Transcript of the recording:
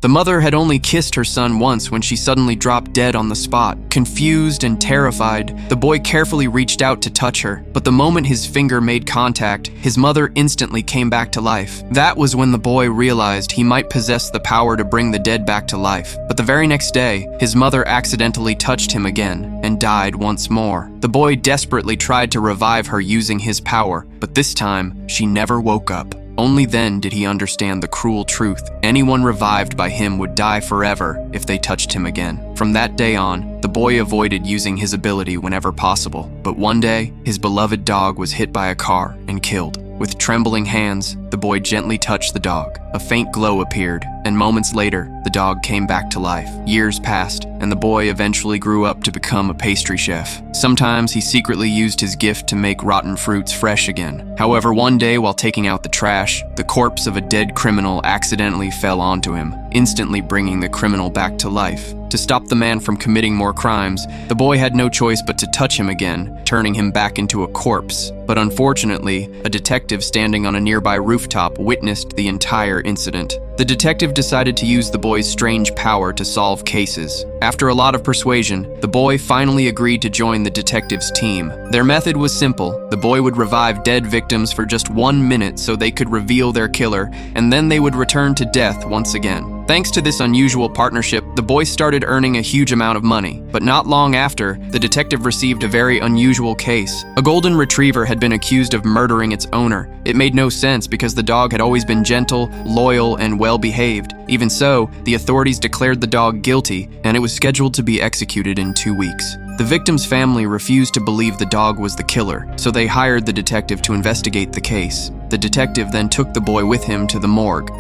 The mother had only kissed her son once when she suddenly dropped dead on the spot. Confused and terrified, the boy carefully reached out to touch her, but the moment his finger made contact, his mother instantly came back to life. That was when the boy realized he might possess the power to bring the dead back to life. But the very next day, his mother accidentally touched him again and died once more. The boy desperately tried to revive her using his power, but this time, she never woke up. Only then did he understand the cruel truth. Anyone revived by him would die forever if they touched him again. From that day on, the boy avoided using his ability whenever possible. But one day, his beloved dog was hit by a car and killed. With trembling hands, the boy gently touched the dog. A faint glow appeared, and moments later, the dog came back to life. Years passed, and the boy eventually grew up to become a pastry chef. Sometimes he secretly used his gift to make rotten fruits fresh again. However, one day while taking out the trash, the corpse of a dead criminal accidentally fell onto him, instantly bringing the criminal back to life. To stop the man from committing more crimes, the boy had no choice but to touch him again, turning him back into a corpse. But unfortunately, a detective standing on a nearby rooftop witnessed the entire incident. The detective decided to use the boy's strange power to solve cases. After a lot of persuasion, the boy finally agreed to join the detective's team. Their method was simple. The boy would revive dead victims for just 1 minute so they could reveal their killer, and then they would return to death once again. Thanks to this unusual partnership, the boy started earning a huge amount of money. But not long after, the detective received a very unusual case. A golden retriever had been accused of murdering its owner. It made no sense because the dog had always been gentle, loyal, and well-behaved. Even so, the authorities declared the dog guilty, and it was scheduled to be executed in 2 weeks. The victim's family refused to believe the dog was the killer, so they hired the detective to investigate the case. The detective then took the boy with him to the morgue.